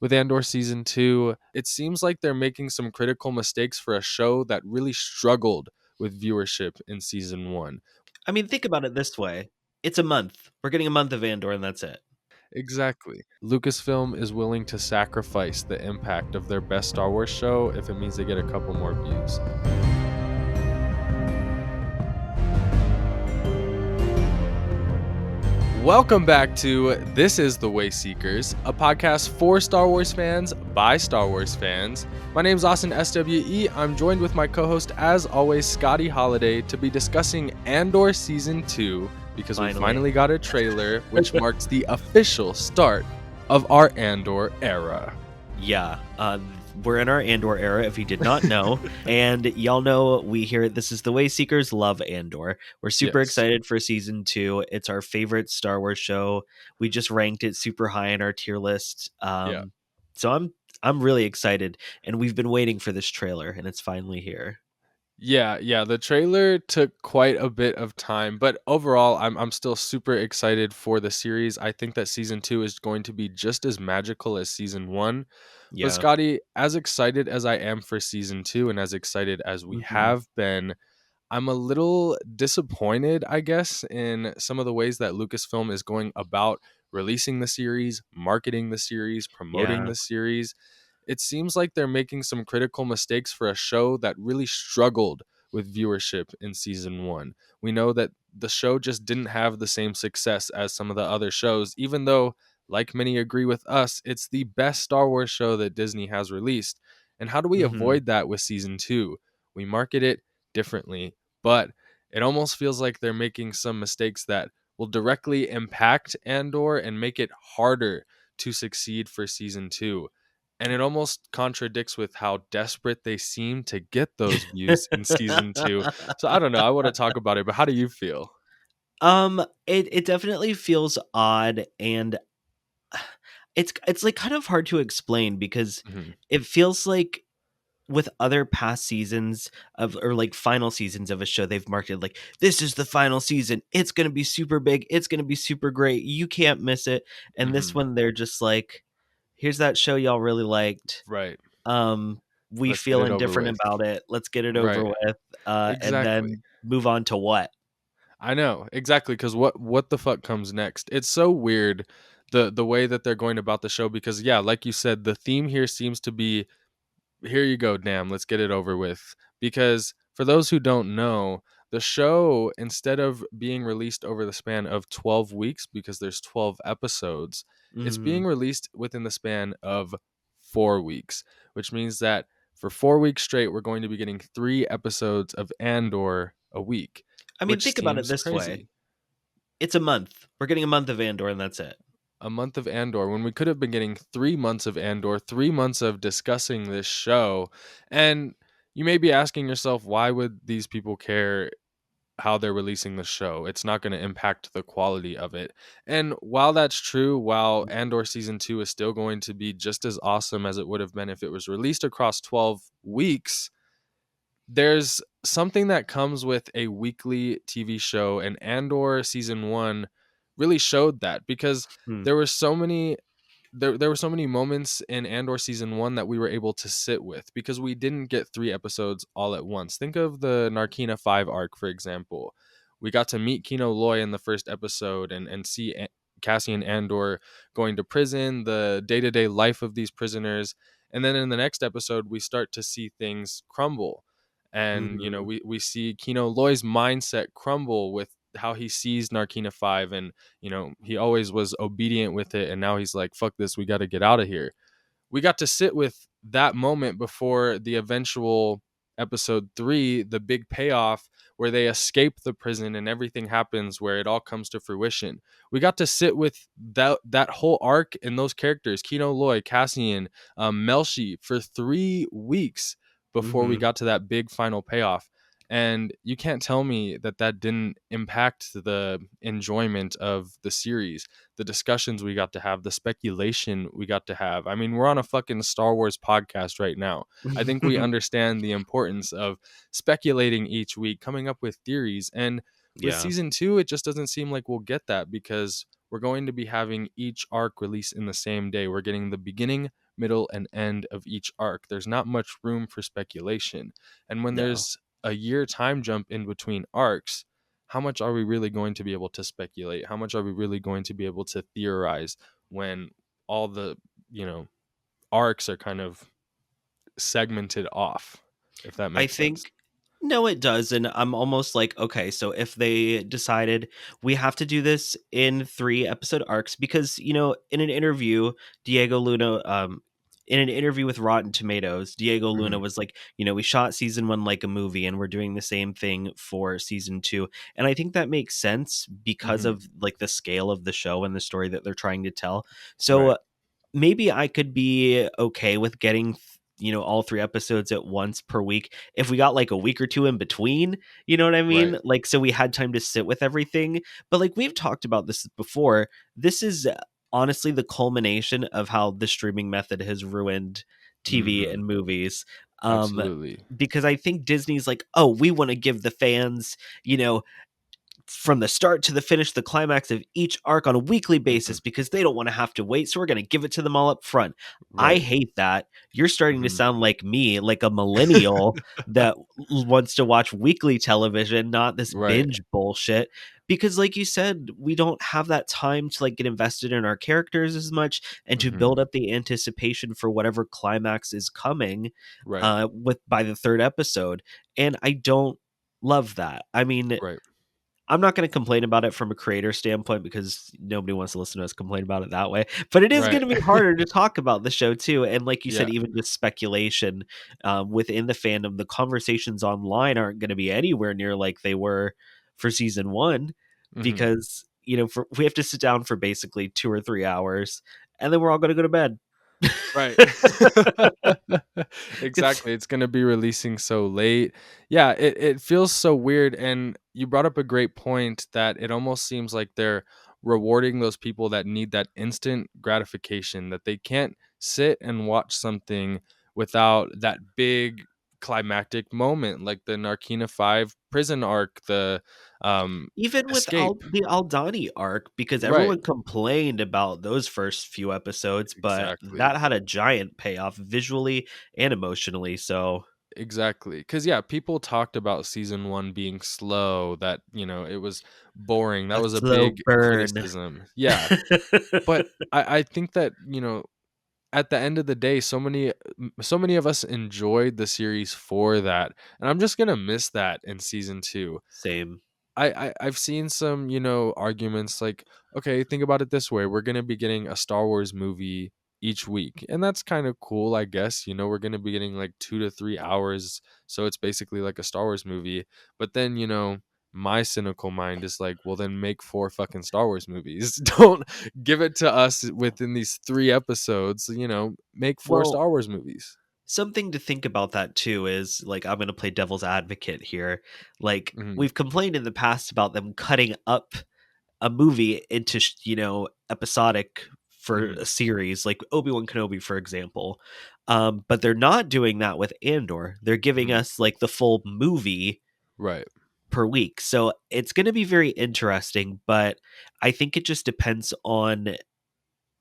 with Andor Season 2, it seems like they're making some critical mistakes for a show that really struggled with viewership in Season 1. I mean, think about it this way. It's a month. We're getting a month of Andor, and that's it. Exactly. Lucasfilm is willing to sacrifice the impact of their best Star Wars show if it means they get a couple more views. Welcome back to This is the Wayseekers, a podcast for Star Wars fans by Star Wars fans. My name is Austin SWE. I'm joined with my co-host, as always, Scotty Holiday, to be discussing Andor Season 2 because we finally got a trailer, which marks the official start of our Andor era. Yeah, we're in our Andor era, if you did not know. And y'all know we here at This is the Wayseekers love Andor. We're super excited for Season 2. It's our favorite Star Wars show. We just ranked it super high in our tier list. So I'm really excited. And we've been waiting for this trailer, and it's finally here. Yeah, the trailer took quite a bit of time, but overall, I'm still super excited for the series. I think that Season 2 is going to be just as magical as Season 1. Yeah. But Scotty, as excited as I am for Season 2 and as excited as we have been, I'm a little disappointed, I guess, in some of the ways that Lucasfilm is going about releasing the series, marketing the series, promoting the series. It seems like they're making some critical mistakes for a show that really struggled with viewership in Season 1. We know that the show just didn't have the same success as some of the other shows, even though, like many agree with us, it's the best Star Wars show that Disney has released. And how do we avoid that with Season 2? We market it differently, but it almost feels like they're making some mistakes that will directly impact Andor and make it harder to succeed for Season 2. And it almost contradicts with how desperate they seem to get those views in Season 2. So I don't know. I want to talk about it, but how do you feel? It definitely feels odd, and it's like kind of hard to explain because it feels like with other past seasons of, or like final seasons of a show, they've marketed like, this is the final season, it's going to be super big, it's going to be super great, you can't miss it. And this one, they're just like, here's that show y'all really liked, Right. We Let's feel indifferent about it, let's get it over with, and then move on to what. I know, exactly, because what the fuck comes next? It's so weird, the way that they're going about the show, because yeah, like you said, the theme here seems to be, here you go, damn, let's get it over with. Because for those who don't know, the show, instead of being released over the span of 12 weeks, because there's 12 episodes, it's being released within the span of 4 weeks, which means that for 4 weeks straight, we're going to be getting 3 episodes of Andor a week. I mean, think about it this way. It's a month. We're getting a month of Andor, and that's it. A month of Andor, when we could have been getting 3 months of Andor, 3 months of discussing this show. And you may be asking yourself, why would these people care how they're releasing the show? It's not going to impact the quality of it. And while that's true, while Andor Season 2 is still going to be just as awesome as it would have been if it was released across 12 weeks, there's something that comes with a weekly TV show, and Andor Season 1 really showed that, because there were so many moments in Andor Season 1 that we were able to sit with, because we didn't get 3 episodes all at once. Think of the Narkina 5 arc, for example. We got to meet Kino Loy in the first episode and see Cassian Andor going to prison, the day-to-day life of these prisoners. And then in the next episode, we start to see things crumble. And, you know, we see Kino Loy's mindset crumble with how he sees Narkina 5, and, you know, he always was obedient with it, and now he's like, fuck this, we got to get out of here. We got to sit with that moment before the eventual episode 3, the big payoff where they escape the prison and everything happens, where it all comes to fruition. We got to sit with that whole arc and those characters, Kino Loy, Cassian, Melshi, for 3 weeks before we got to that big final payoff. And you can't tell me that didn't impact the enjoyment of the series, the discussions we got to have, the speculation we got to have. I mean, we're on a fucking Star Wars podcast right now. I think we understand the importance of speculating each week, coming up with theories. And with Season 2, it just doesn't seem like we'll get that, because we're going to be having each arc release in the same day. We're getting the beginning, middle, and end of each arc. There's not much room for speculation. And when No. there's a year time jump in between arcs, how much are we really going to be able to speculate? How much are we really going to be able to theorize when all the, you know, arcs are kind of segmented off, if that I makes sense? think no, it does. And I'm almost like, okay, so if they decided we have to do this in 3 episode arcs, because, in an interview, Diego Luna, in an interview with Rotten Tomatoes, Diego Luna Mhm, was like, we shot season 1 like a movie and we're doing the same thing for season 2. And I think that makes sense because mhm, of like the scale of the show and the story that they're trying to tell. right, So maybe I could be okay with getting all 3 episodes at once per week if we got like a week or two in between, you know what I right, mean? Like, so we had time to sit with everything. But like we've talked about this before, this is honestly the culmination of how the streaming method has ruined TV mhm, and movies. um absolutely, because I think Disney's like, oh, we want to give the fans, you know from the start to the finish, the climax of each arc on a weekly mhm, basis because they don't want to have to wait. So we're going to give it to them all up front. I right, hate that. You're starting to mhm, sound like me, like a millennial that wants to watch weekly television, not this right, binge bullshit. Because, like you said, we don't have that time to like get invested in our characters as much and to mhm, build up the anticipation for whatever climax is coming right, with by the 3rd episode. And I don't love that. I mean, right, I'm not going to complain about it from a creator standpoint because nobody wants to listen to us complain about it that way. But it is going right, to be harder to talk about the show too. And like you said, yeah, even just speculation within the fandom, the conversations online aren't going to be anywhere near like they were for season 1 mhm. because we have to sit down for basically 2 or 3 hours and then we're all going to go to bed. Right. It's Exactly, it's gonna be releasing so late. Yeah, it feels so weird, and you brought up a great point that it almost seems like they're rewarding those people that need that instant gratification, that they can't sit and watch something without that big climactic moment, like the Narkina 5 prison arc, the, Even with escape. The Aldani arc, because Right, everyone complained about those first few episodes, but exactly. that had a giant payoff visually and emotionally, so Exactly. Because, yeah, people talked about season 1 being slow, that, it was boring. That a was a slow big burn. criticism. Yeah. But I think that, at the end of the day, so many of us enjoyed the series for that. And I'm just gonna miss that in season 2. Same. I've seen some, arguments like, okay, think about it this way. We're gonna be getting a Star Wars movie each week. And that's kind of cool, I guess. We're gonna be getting like 2 to 3 hours. So it's basically like a Star Wars movie. But then, my cynical mind is like, well, then make 4 fucking Star Wars movies. Don't give it to us within these 3 episodes. Make 4 Star Well, Wars movies. something to think about that too is, like, I'm gonna play devil's advocate here. Like, Hmm. we've complained in the past about them cutting up a movie into episodic for Hmm. a series like Obi-Wan Kenobi, for example. But they're not doing that with Andor. They're giving Hmm. us like the full movie Right. per week, so it's going to be very interesting. But I think it just depends on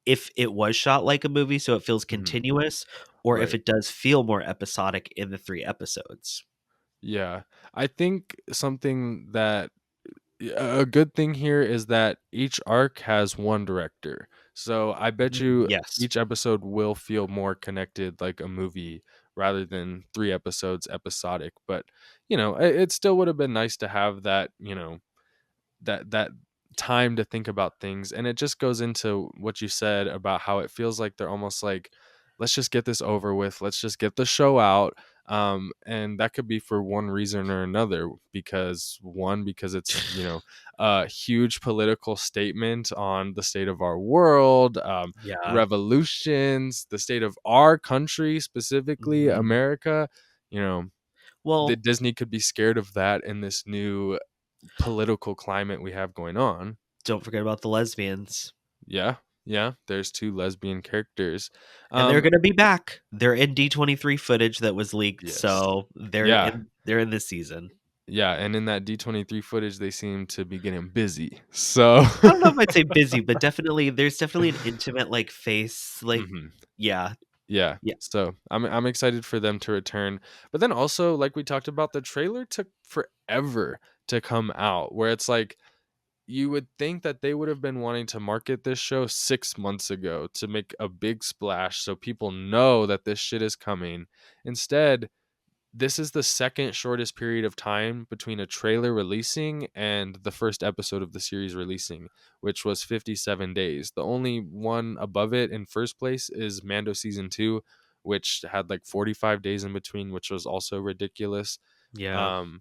if it was shot like a movie so it feels Hmm. continuous, or if Right. it does feel more episodic in the 3 episodes. Yeah. I think something that a good thing here is that each arc has one director. So I bet you Yes. each episode will feel more connected like a movie rather than 3 episodes episodic. But, it still would have been nice to have that, that time to think about things. And it just goes into what you said about how it feels like they're almost like, let's just get this over with, let's just get the show out. And that could be for one reason or another, because it's, a huge political statement on the state of our world, Yeah. revolutions, the state of our country, specifically Mhm. America. you know the Well, Disney could be scared of that in this new political climate we have going on. don't forget about the lesbians. Yeah, yeah. There's 2 lesbian characters. And they're Um, gonna be back. They're in D23 footage that was leaked, yes, so yeah, they're in this season. yeah. And in that D23 footage, they seem to be getting busy. So, I don't know if I'd say busy, but definitely there's definitely an intimate, like, face, like hmm, yeah. Yeah. Yeah. So I'm excited for them to return. But then also, like we talked about, the trailer took forever to come out, where it's like you would think that they would have been wanting to market this show 6 months ago to make a big splash so people know that this shit is coming. Instead, this is the second shortest period of time between a trailer releasing and the first episode of the series releasing, which was 57 days. The only one above it in first place is Mando season 2, which had like 45 days in between, which was also ridiculous. Yeah. um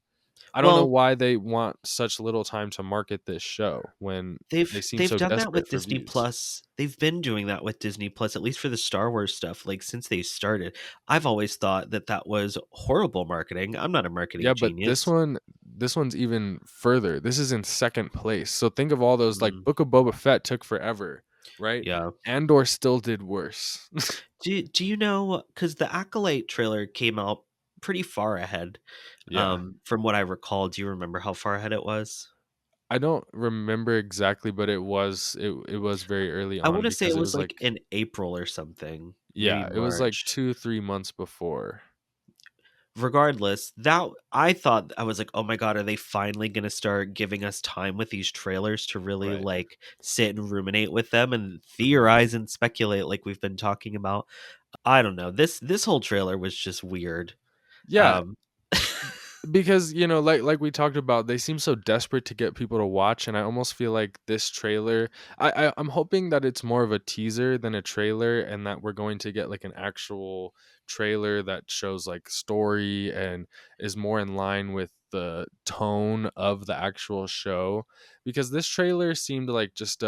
I don't know Well, why they want such little time to market this show when they seem they've so done that desperate with for Disney views. Plus. They've been doing that with Disney Plus, at least for the Star Wars stuff, like since they started. I've always thought that that was horrible marketing. I'm not a marketing Yeah, but this genius. one this one's even further. This is in second place. So think of all those, like Mm, Book of Boba Fett took forever, right? yeah. Andor still did worse. Do you know, cuz the Acolyte trailer came out pretty far ahead, Yeah. from what I recall. Do you remember how far ahead it was? I don't remember exactly, but it was very early I on want to say because it it was was like like, in April or something, maybe yeah, it was like March. 2-3 months before. Regardless, that I thought, I was like, "Oh my god, are they finally gonna start giving us time with these trailers to really, Right. like, sit and ruminate with them and Mhm. theorize and speculate like we've been talking about?" I don't know. This whole trailer was just weird. Yeah, Um because like we talked about, they seem so desperate to get people to watch, and I almost feel like this trailer, I'm hoping that it's more of a teaser than a trailer, and that we're going to get like an actual trailer that shows like story and is more in line with the tone of the actual show, because this trailer seemed like just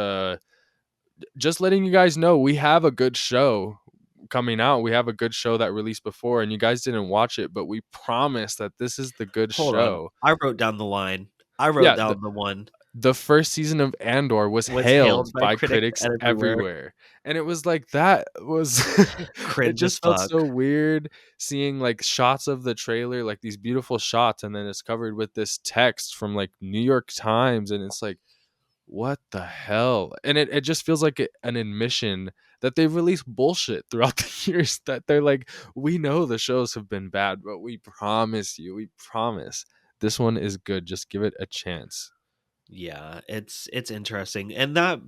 letting you guys know we have a good show coming out. We have a good show that released before, and you guys didn't watch it, but we promise that this is the good Hold on. show. I wrote down the line. I wrote Yeah, down the one, the first season of Andor was was hailed hailed by by critics critics everywhere. everywhere. And it was like that was it Cringe as just felt fuck. so weird seeing like shots of the trailer, like these beautiful shots, and then it's covered with this text from like New York Times, and it's like, what the hell? And it just feels like an admission that they've released bullshit throughout the years, that they're like, we know the shows have been bad, but we promise you, we promise this one is good. Just give it a chance. Yeah, it's interesting, and that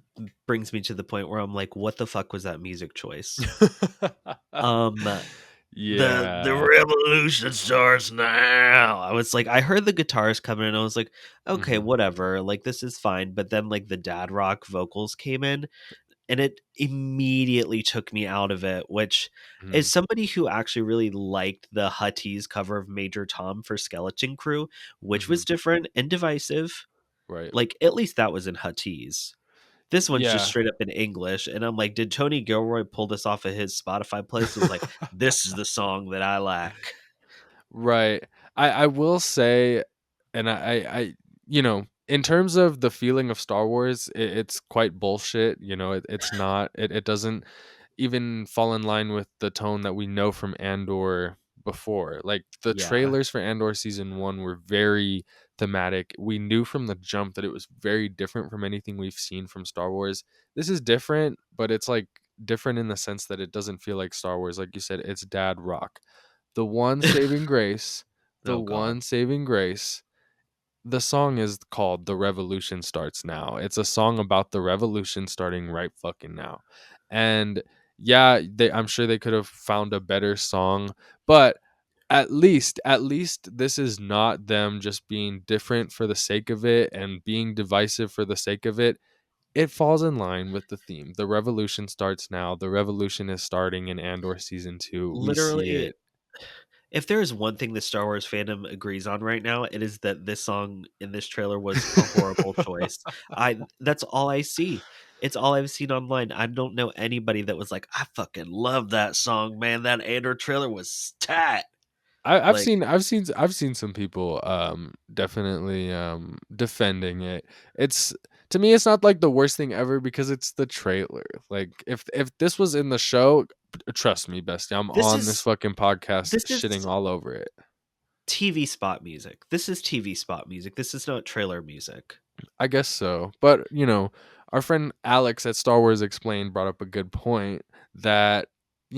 brings me to the point where I'm like, "What the fuck was that music choice?" Um, the Yeah. revolution starts now. I was like, I heard the guitars coming and I was like, "Okay, Mhm. whatever, like, this is fine," but then, like, the dad rock vocals came in, and it immediately took me out of it, which is Mhm. somebody who actually really liked the Hutties cover of Major Tom for Skeleton Crew, which was Mhm. different and divisive. Right. Like, at least that was in Huttese. This one's just Yeah. straight up in English, and I'm like, did Tony Gilroy pull this off of his Spotify playlist? It was like, "This is the song that I like." Right. I will say, and in terms of the feeling of Star Wars, it's quite bullshit. It's not. It doesn't even fall in line with the tone that we know from Andor before. Like the Yeah, trailers for Andor season 1 were very thematic. We knew from the jump that it was very different from anything we've seen from Star Wars. This is different, but it's like different in the sense that it doesn't feel like Star Wars. Like you said, it's dad rock. The one saving grace, the oh god. one saving grace, the song is called "The Revolution Starts Now." It's a song about the revolution starting right fucking now. And yeah, I'm sure they could have found a better song, but at least this is not them just being different for the sake of it and being divisive for the sake of it. It falls in line with the theme. The revolution starts now. The revolution is starting in Andor season 2. We see Literally, it. if there is one thing the Star Wars fandom agrees on right now, it is that this song in this trailer was a horrible choice. That's all I see. It's all I've seen online. I don't know anybody that was like, "I fucking love that song, man. That Andor trailer was tight." I've Like, seen I've seen some people definitely defending it. It's To me it's not like the worst thing ever because it's the trailer. Like if this was in the show, trust me, bestie, I'm this on this is fucking podcast this shitting is all over it. TV spot music. This is TV spot music. This is not trailer music. I guess so. But, our friend Alex at Star Wars Explained brought up a good point that,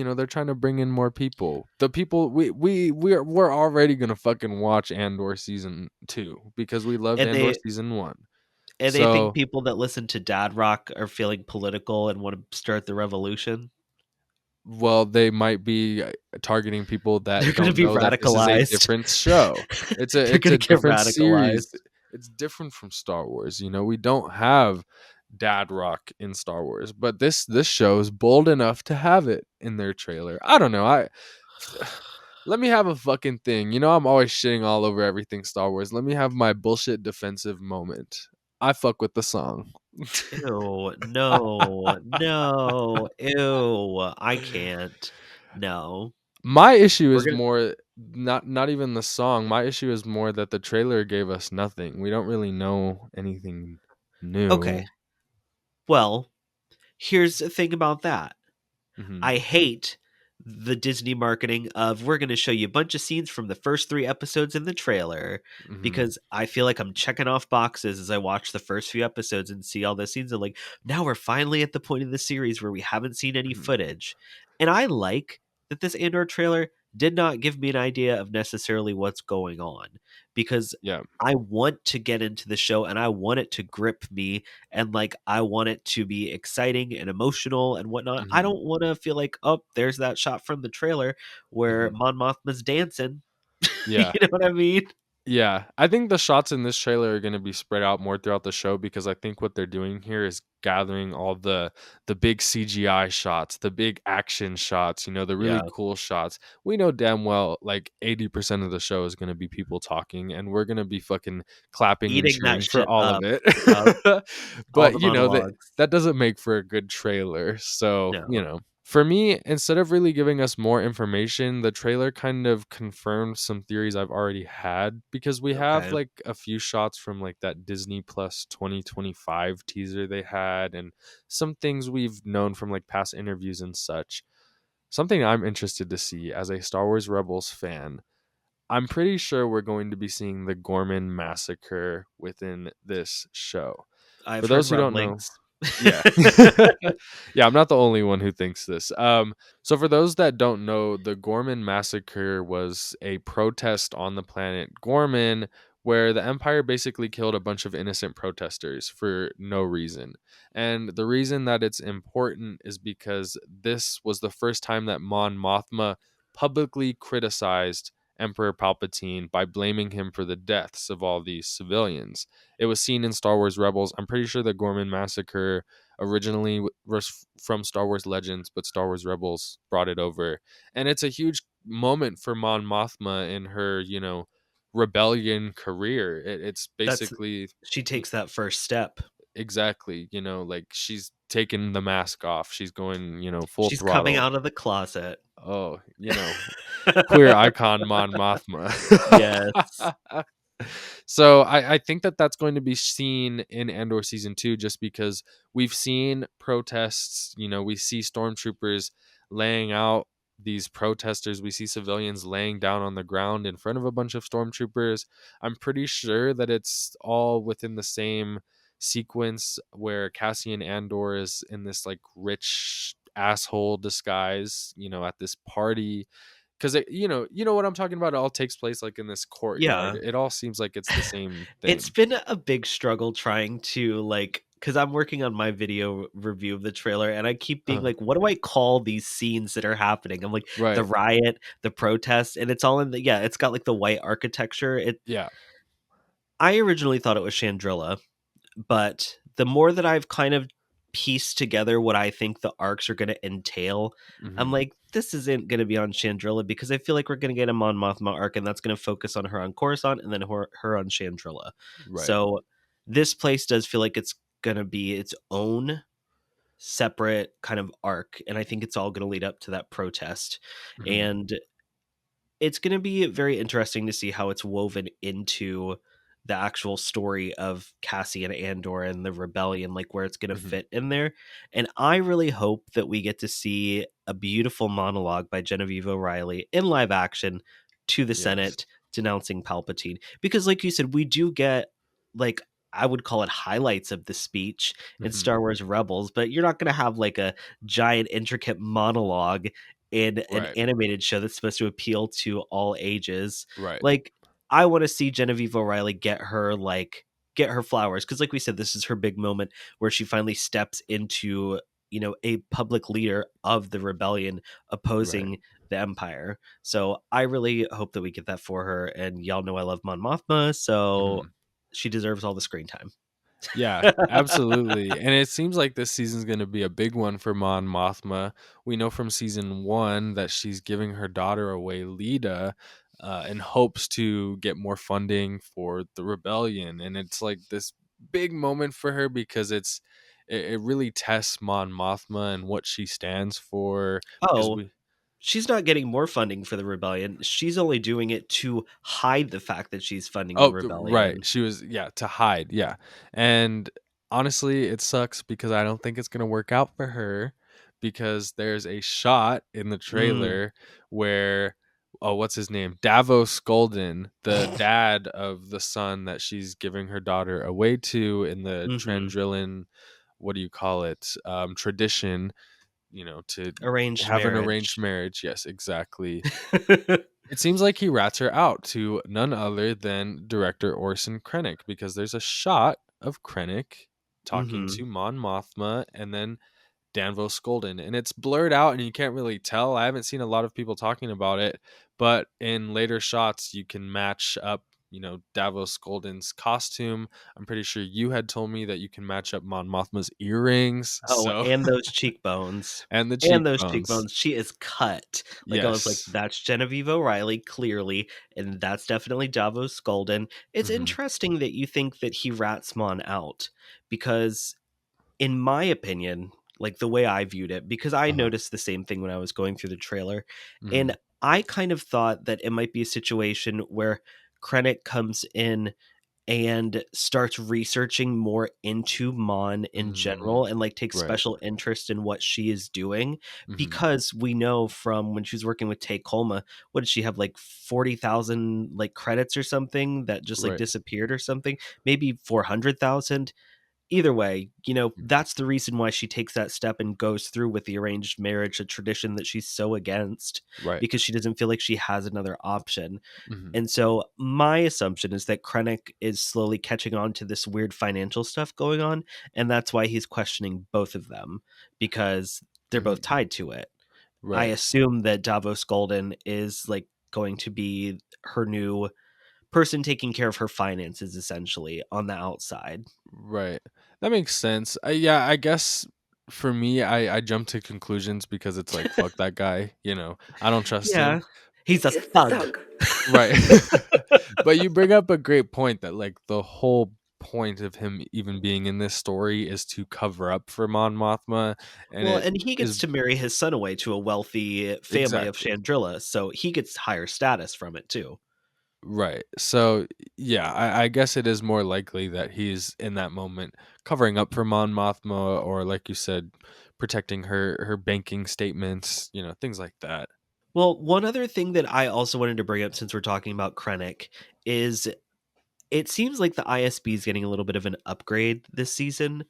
they're trying to bring in more people. The people we're already gonna fucking watch Andor season 2 because we loved And Andor they season 1. think So, people that listen to Dad Rock are feeling political and want to start the revolution. well, they might be targeting people They're that going to don't be know that this is a radicalized. different show. They're It's going a to get different series. radicalized. It's different from Star Wars. We don't have dad rock in Star Wars, but this show is bold enough to have it in their trailer. I don't know. I let me have a fucking thing. I'm always shitting all over everything Star Wars. Let me have my bullshit defensive moment. I fuck with the song. Ew, no, no, ew, I can't. No. My issue We're is gonna more not even the song. My issue is more that the trailer gave us nothing. We don't really know anything Okay. new. Well, here's the thing about that. Mhm. I hate the Disney marketing of we're going to show you a bunch of scenes from the first 3 episodes in the trailer Mhm. because I feel like I'm checking off boxes as I watch the first few episodes and see all the scenes and like now we're finally at the point of the series where we haven't seen any Mhm. footage. And I like that this Andor trailer did not give me an idea of necessarily what's going on because Yeah. I want to get into the show and I want it to grip me and like I want it to be exciting and emotional and whatnot. I Mhm. don't want to feel like, oh, there's that shot from the trailer where Mhm. Mon Mothma's dancing. You Yeah. know what I mean? Yeah, I think the shots in this trailer are gonna be spread out more throughout the show because I think what they're doing here is gathering all the big CGI shots, the big action shots, the really Yeah, cool shots. We know damn well like 80% of the show is gonna be people talking, and we're gonna be fucking clapping and eating that cheering for shit all of up. it. Yep, all But the that monologues. that doesn't make for a good trailer. So, No, for me, instead of really giving us more information, the trailer kind of confirmed some theories I've already had because we have okay. like a few shots from like that Disney Plus 2025 teaser they had and some things we've known from like past interviews and such. Something I'm interested to see as a Star Wars Rebels fan. I'm pretty sure we're going to be seeing the Ghorman massacre within this show. For I've heard those who don't know, rumblings. yeah. Yeah, I'm not the only one who thinks this. So for those that don't know, the Gorman massacre was a protest on the planet Gorman where the Empire basically killed a bunch of innocent protesters for no reason. And the reason that it's important is because this was the first time that Mon Mothma publicly criticized Emperor Palpatine by blaming him for the deaths of all these civilians. It was seen in Star Wars Rebels. I'm pretty sure the Gorman massacre originally was from Star Wars Legends, but Star Wars Rebels brought it over. And it's a huge moment for Mon Mothma in her, rebellion career. It's That's basically she takes that first step. exactly, like she's taking the mask off. She's going, full She's coming throttle. out of the closet. Oh, queer icon Mon Mothma. Yes. So I think that that's going to be seen in Andor season 2 just because we've seen protests. We see stormtroopers laying out these protesters. We see civilians laying down on the ground in front of a bunch of stormtroopers. I'm pretty sure that it's all within the same sequence where Cassian Andor is in this like rich asshole disguise, at this party because you know what I'm talking about. It all takes place like in this courtyard. Yeah. It all seems like it's the same It's thing. been a big struggle trying to like because I'm working on my video review of the trailer and I keep being uh, like, what do I call these scenes that are happening? I'm like the right. riot, the protest, and it's all in the yeah, it's got like the white architecture. It Yeah. I originally thought it was Chandrilla, but the more that I've kind of pieced together what I think the arcs are going to entail, I'm Hmm. like, this isn't going to be on Chandrilla because I feel like we're going to get a Mon Mothma arc, and that's going to focus on her on Coruscant and then her on Chandrilla. Right. So this place does feel like it's going to be its own separate kind of arc, and I think it's all going to lead up to that protest. Hmm. And it's going to be very interesting to see how it's woven into the actual story of Cassian Andor and the rebellion, like where it's going to Hmm. fit in there. And I really hope that we get to see a beautiful monologue by Genevieve O'Reilly in live action to the Yes. Senate denouncing Palpatine. Because, like you said, we do get, like, I would call it highlights of the speech in Hmm. Star Wars Rebels, but you're not going to have like a giant, intricate monologue in an Right. animated show that's supposed to appeal to all ages. Right. Like, I want to see Genevieve O'Reilly get her flowers, because like we said, this is her big moment where she finally steps into, a public leader of the rebellion Right. opposing the Empire. So I really hope that we get that for her. And y'all know I love Mon Mothma, so Mhm. she deserves all the screen time. Yeah, absolutely. And it seems like this season's going to be a big one for Mon Mothma. We know from season 1 that she's giving her daughter away, Lita, in hopes to get more funding for the rebellion. And it's like this big moment for her because it really tests Mon Mothma and what she stands for because Oh, we she's not getting more funding for the rebellion. She's only doing it to hide the fact that she's funding the Oh, right. rebellion. She was, yeah, to hide. Yeah. And honestly, it sucks because I don't think it's going to work out for her because there's a shot in the Mm. trailer where, oh, what's his name? Davos Golden, the dad of the son that she's giving her daughter away to in the Hmm. Trandrillan, what do you call it? Tradition, to Arranged have an arranged marriage. marriage. Yes, exactly. It seems like he rats her out to none other than director Orson Krennic because there's a shot of Krennic talking Hmm. to Mon Mothma and then Danvos Golden, and it's blurred out and you can't really tell. I haven't seen a lot of people talking about it, but in later shots you can match up, Davos Golden's costume. I'm pretty sure you had told me that you can match up Mon Mothma's earrings, Oh, so and those cheekbones. and the And those cheekbones. cheekbones. She is cut. Like, I was like, Yes. that's Genevieve O'Reilly, clearly, and that's definitely Davos Golden. It's Mhm. interesting that you think that he rats Mon out, because in my opinion, like the way I viewed it, because I Uh-huh. noticed the same thing when I was going through the trailer, and Mhm. I kind of thought that it might be a situation where Krennic comes in and starts researching more into Mon in Mm. general and like takes Right. special interest in what she is doing, Mhm. because we know from when she was working with Tay Colma, what did she have, like 40,000 like credits or something that just like Right. disappeared or something, maybe 400,000. Either way, Mhm. that's the reason why she takes that step and goes through with the arranged marriage, a tradition that she's so against, Right. because she doesn't feel like she has another option. Mhm. And so my assumption is that Krennic is slowly catching on to this weird financial stuff going on, and that's why he's questioning both of them, because they're both Mhm. tied to it. I Right. assume that Davos Golden is like going to be her new person taking care of her finances, essentially, on the outside. Right. That makes sense. Yeah, I guess for me, I jump to conclusions because it's like, fuck that guy. I don't trust him. Yeah. He's a thug. Right. But you bring up a great point that like the whole point of him even being in this story is to cover up for Mon Mothma, and Well, it and he is gets to marry his son away to a wealthy family of exactly. Chandrilla, so he gets higher status from it too. Right. So, yeah, I guess it is more likely that he's in that moment covering up for Mon Mothma, or like you said, protecting her banking statements, things like that. Well, one other thing that I also wanted to bring up, since we're talking about Krennic, is it seems like the ISB is getting a little bit of an upgrade this season.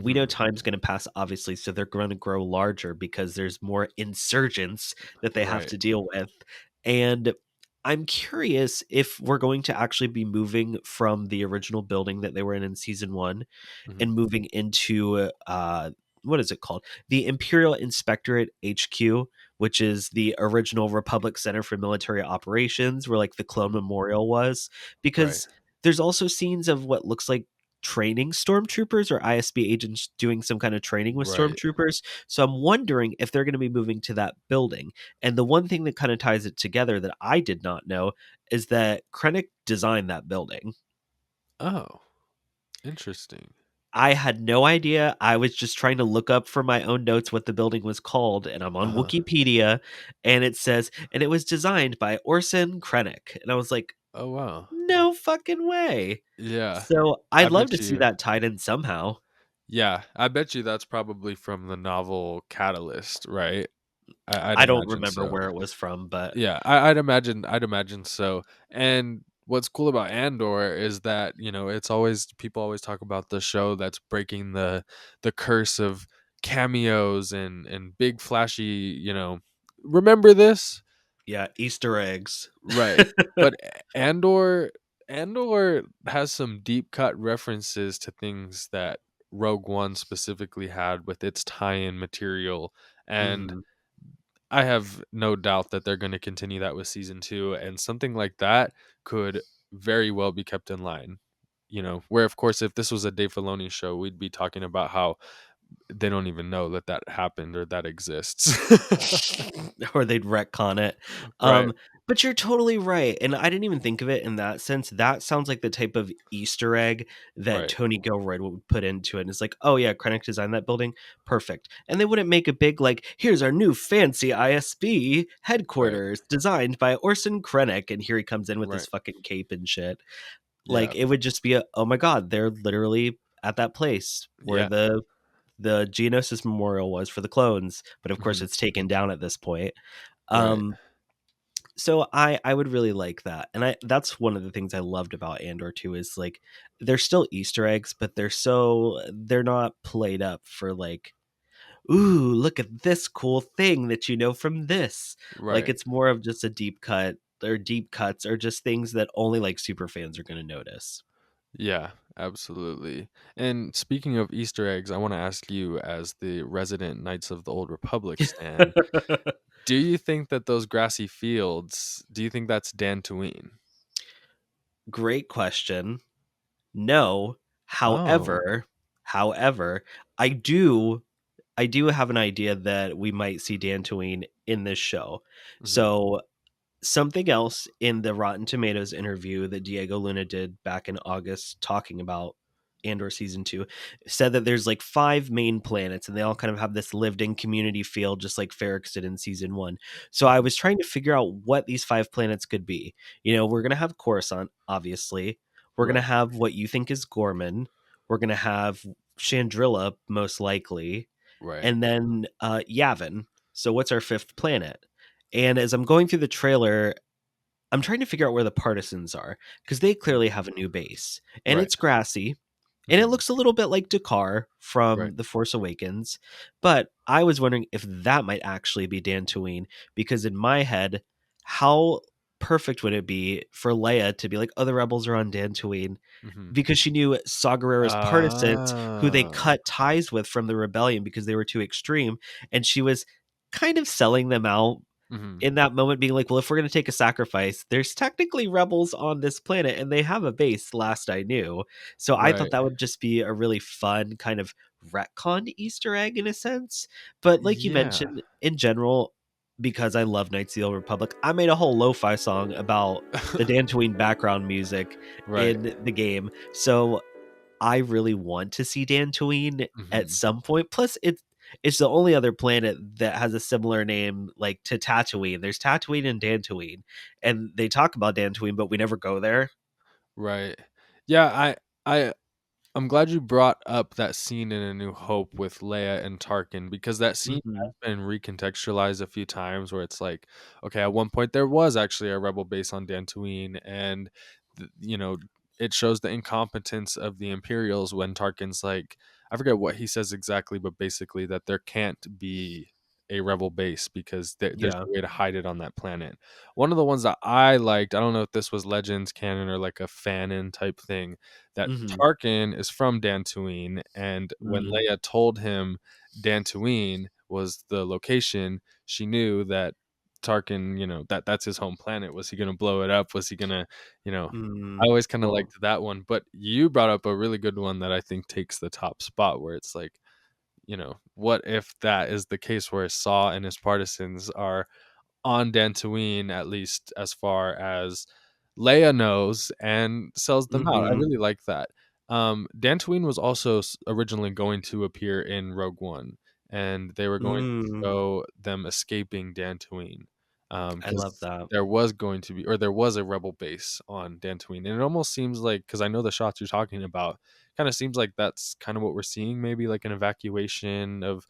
We know Hmm. time's going to pass, obviously, so they're going to grow larger because there's more insurgents that they have Right. to deal with. And I'm curious if we're going to actually be moving from the original building that they were in season one Hmm. and moving into what is it called? The Imperial Inspectorate HQ, which is the original Republic Center for Military Operations, where like the Clone Memorial was. Right. Because there's also scenes of what looks like training stormtroopers or ISB agents doing some kind of training with Right. stormtroopers. So I'm wondering if they're going to be moving to that building. And the one thing that kind of ties it together that I did not know is that Krennic designed that building. Oh, interesting. I had no idea. I was just trying to look up for my own notes what the building was called, and I'm on Uh-huh. Wikipedia, and it says, and it was designed by Orson Krennic. And I was like, Oh, wow. no fucking way. Yeah. So I I'd love to bet see you. that tied in somehow. Yeah, I bet you that's probably from the novel Catalyst, right? I'd I don't imagine remember so. where it was from, but Yeah, I'd imagine so. And what's cool about Andor is that, it's always people always talk about the show that's breaking the curse of cameos and big flashy, remember this? Yeah, Easter eggs. Right. But Andor has some deep cut references to things that Rogue One specifically had with its tie-in material, and Mhm. I have no doubt that they're going to continue that with season 2, and something like that could very well be kept in line. Where of course if this was a Dave Filoni show, we'd be talking about how they don't even know that that happened or that exists. Or they'd retcon it. Right, But you're totally right, and I didn't even think of it in that sense. That sounds like the type of Easter egg that right, Tony Gilroy would put into it. And it's like, oh yeah, Krennic designed that building, perfect. And they wouldn't make a big like, here's our new fancy ISB right, headquarters designed by Orson Krennic, and here he comes in with his right. fucking cape and shit. Yeah, Like it would just be a, oh my god, they're literally at that place where yeah, the Geonosis Memorial was for the clones, but of course mhm, it's taken down at this point. right, Um, so I would really like that, and that's one of the things I loved about Andor too is like they're still Easter eggs, but they're not played up for like, ooh, look at this cool thing that you know from this. Like right. it's more of just a deep cut or deep cuts or just things that only like super fans are going to notice. Yeah, absolutely. And speaking of Easter eggs, I want to ask you, as the resident Knights of the Old Republic stan, do you think that those grassy fields, do you think that's Dantooine? Great question. No. Oh. However, I do I do have an idea that we might see Dantooine in this show. Mhm, So something else in the Rotten Tomatoes interview that Diego Luna did back in August talking about Andor season 2 said that there's like 5 main planets and they all kind of have this lived in community feel just like Ferrix did in season 1. So I mhm, was trying to figure out what these 5 planets could be. You know, we're going to have Coruscant obviously. We're going to right, have what you think is Ghorman. We're going to have Chandrilla most likely, right. and then Yavin. So what's our 5th planet? And as I'm going through the trailer, I'm trying to figure out where the partisans are because they Mm, clearly have a new base and right, it's grassy and it mhm, looks a little bit like Dakar right. from The Force Awakens. But I was wondering if that might actually be Dantooine because in my head, how perfect would it be for Leia to be like, oh, the rebels are on Dantooine Mhm. because she knew Saw Gerrera's partisans who they Ah. cut ties with from the rebellion because they were too extreme. And she was kind of selling them out Mhm, in that moment being like, well, if we're going to take a sacrifice, there's technically rebels on this planet and they have a base last I knew. So I thought right. that would just be a really fun kind of retcon Easter egg in a sense. But like you Yeah. mentioned, in general, because I love Knights of the Old Republic, I made a whole lo-fi song about the Dantooine background music Right. in the game. So I really want to see Dantooine at Mhm. some point. Plus, it's the only other planet that has a similar name, like to Tatooine. There's Tatooine and Dantooine, and they talk about Dantooine, but we never go there. Right. Yeah, I I'm glad you brought up that scene in A New Hope with Leia and Tarkin, because that scene Hmm. has been recontextualized a few times where it's like, okay, at one point there was actually a rebel base on Dantooine, and it shows the incompetence of the Imperials when Tarkin's like, I forget what he says exactly, but basically that there can't be a rebel base because there's Yeah. no way to hide it on that planet. One of the ones that I liked, I don't know if this was Legends canon or like a fanon type thing, that Hmm. Tarkin is from Dantooine, and when Mm. Leia told him Dantooine was the location, she knew that Tarkin, that's his home planet. Was he gonna blow it up? Was he gonna, you know I Mm. always kinda Well. liked that one, but you brought up a really good one that I think takes the top spot where it's like, what if that is the case where Saw and his partisans are on Dantooine, at least as far as Leia knows, and sells them out. I Hmm. really like that. Dantooine was also originally going to appear in Rogue One, and they were going to Mm. show them escaping Dantooine, I love because that. there was going to be, or there was a rebel base on Dantooine, and it almost seems like, because I know the shots you're talking about, kind of seems like that's kind of what we're seeing, maybe like an evacuation of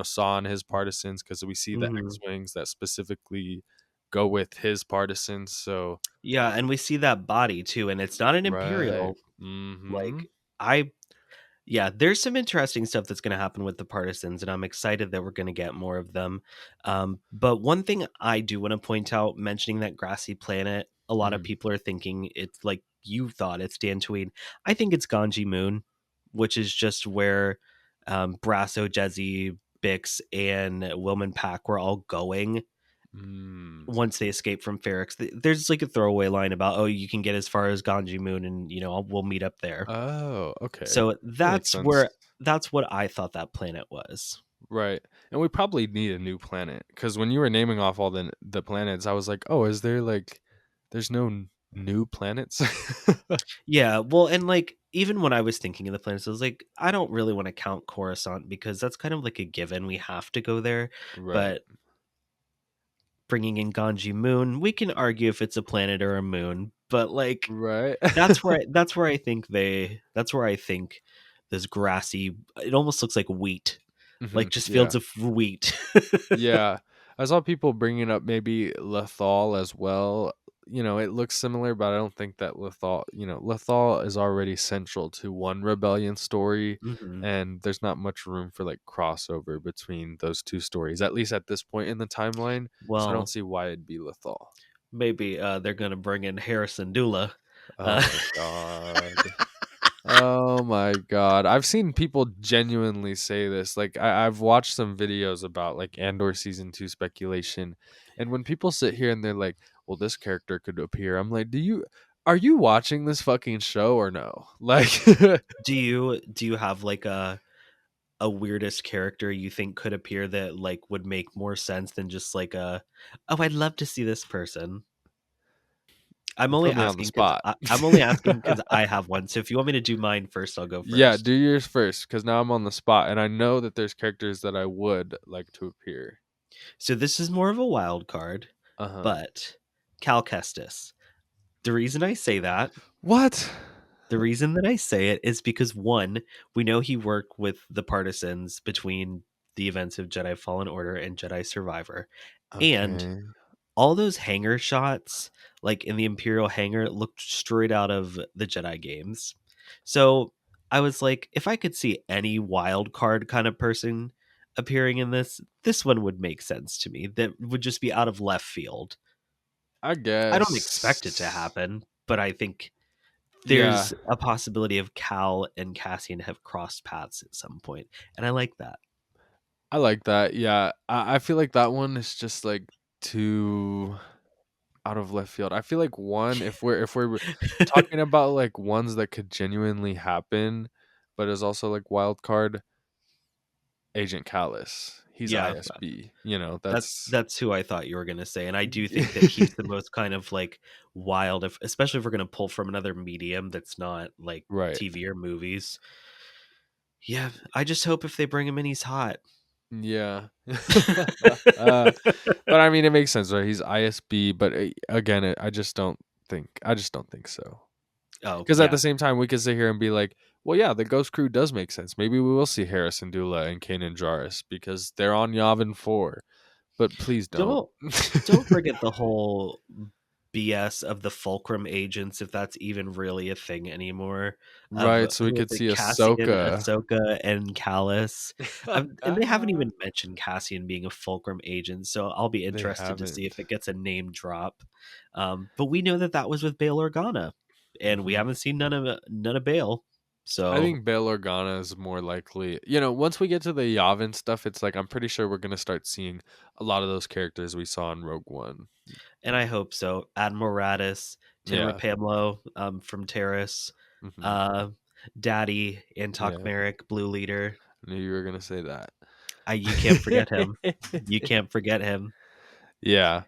Saw and his partisans, because we see the Hmm. X-wings that specifically go with his partisans. So Yeah, and we see that body too, and it's not an right, Imperial. mm-hmm, Like I Yeah, there's some interesting stuff that's going to happen with the partisans, and I'm excited that we're going to get more of them. But one thing I do want to point out, mentioning that grassy planet, a lot of Mhm. people are thinking it's like you thought it's Dantooine. I think it's Ganji Moon, which is just where Brasso, Jezzy, Bix, and Wilman Pack were all going Mm. once they escape from Ferrix. There's like a throwaway line about, oh, you can get as far as Ganji Moon, and we'll meet up there. Oh, okay. So That makes sense. that's what I thought that planet was. Right. And we probably need a new planet because when you were naming off all the planets, I was like, oh, is there like, there's no new planets? Yeah, well, and like even when I was thinking of the planets, I was like, I don't really want to count Coruscant because that's kind of like a given. We have to go there. Right. But bringing in Ganji Moon, we can argue if it's a planet or a moon. But like Right. that's where I think this grassy. It almost looks like wheat, like just Yeah. fields of wheat. Yeah. I saw people bringing up maybe Lethal as well. It looks similar, but I don't think that Lethal is already central to one rebellion story, Mhm. and there's not much room for like crossover between those two stories, at least at this point in the timeline. So I don't Well, see why it'd be Lethal. maybe they're gonna bring in Harrison Dula. Oh Uh, my god. Oh my god. I've seen people genuinely say this. Like I've watched some videos about like Andor season 2 speculation. And when people sit here and they're like, well, this character could appear, I'm like, are you watching this fucking show or no? Like do you have like a weirdest character you think could appear that like would make more sense than just like oh, I'd love to see this person. put me on the spot. I'm only asking because I have one. So if you want me to do mine first, I'll go Yeah, first. do yours first cuz now I'm on the spot and I know that there's characters that I would like to appear. So this is more of a wild card, Uh-huh. but Cal Kestis. The reason I say that, What? the reason that I say it is because one, we know he worked with the partisans between the events of Jedi Fallen Order and Jedi Survivor. And Okay. all those hangar shots, like in the Imperial hangar, looked straight out of the Jedi games. So I was like, if I could see any wild card kind of person appearing in this one would make sense to me. That would just be out of left field. I I don't expect it to guess. happen, but I think Yeah. there's a possibility of Cal and Cassian have crossed paths at some point, and I like that. I like that. Yeah. I feel like that one is just like too out of left field. I feel like one, if we're talking about like ones that could genuinely happen, but is also like wild card, Agent Callus. He's Yeah, ISB. That's that's who I thought you were gonna say, and I do think that he's the most kind of like wild, if especially if we're gonna pull from another medium that's not like right. TV or movies. Yeah, I just hope if they bring him in, he's hot. Yeah. uh, but I mean, it makes sense, right? He's ISB, but again, I just don't think so. Oh Because at yeah, the same time, we could sit here and be like, well, yeah, the Ghost Crew does make sense. Maybe we will see Harrison Dula and Kanan Jarrus because they're on Yavin 4. But please don't. don't don't forget the whole BS of the Fulcrum agents, if that's even really a thing anymore. Of Right, so we who is could it, see Cassian, Ahsoka. Ahsoka, and Callus. And they haven't even mentioned Cassian being a Fulcrum agent, so I'll be They interested to see haven't. if it gets a name drop. But we know that that was with Bail Organa, and we Mhm. haven't seen none of Bail. I So, think Bail Organa is more likely. Once we get to the Yavin stuff, it's like I'm pretty sure we're gonna start seeing a lot of those characters we saw in Rogue One. and I hope so. Admiral Radis, Tinra Yeah. Pamlo from Terrace, Hmm. uh, Daddy, Antok Yeah. Merrick, Blue Leader. I knew you were gonna say that. You can't forget him. You can't forget him. Yeah.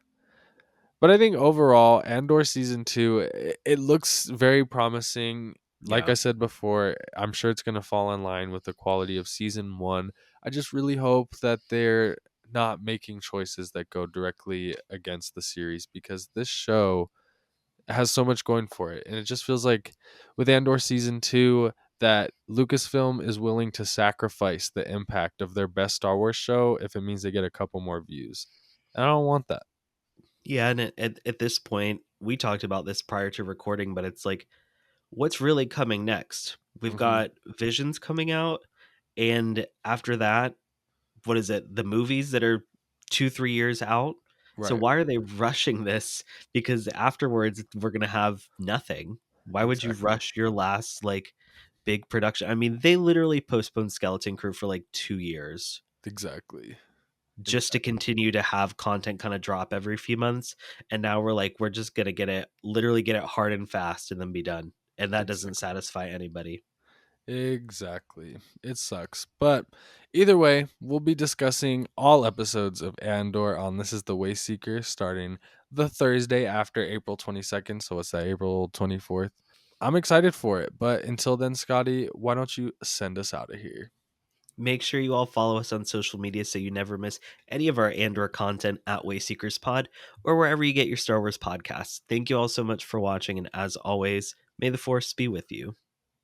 But I think overall, Andor season 2, it looks very promising. Like Yeah. I said before, I'm sure it's going to fall in line with the quality of season 1. I just really hope that they're not making choices that go directly against the series because this show has so much going for it. And it just feels like with Andor season 2 that Lucasfilm is willing to sacrifice the impact of their best Star Wars show if it means they get a couple more views. And I don't want that. Yeah, and at this point, we talked about this prior to recording, but it's like what's really coming next? We've Mhm. got Visions coming out, and after that, what is it? The movies that are 2-3 years out. So Right. why are they rushing this? Because afterwards we're gonna have nothing. Why would you Exactly. rush your last like big production? I mean, they literally postponed Skeleton Crew for like 2 years Exactly. just to Exactly. continue to have content kind of drop every few months. And now we're like, we're just gonna literally get it hard and fast and then be done. And that doesn't Exactly. satisfy anybody. Exactly. It sucks. But either way, we'll be discussing all episodes of Andor on This is the Wayseeker starting the Thursday after April 22nd. So what's that, April 24th? I'm excited for it. But until then, Scotty, why don't you send us out of here? Make sure you all follow us on social media so you never miss any of our Andor content at Wayseekers Pod or wherever you get your Star Wars podcasts. Thank you all so much for watching, and as always, may the Force be with you.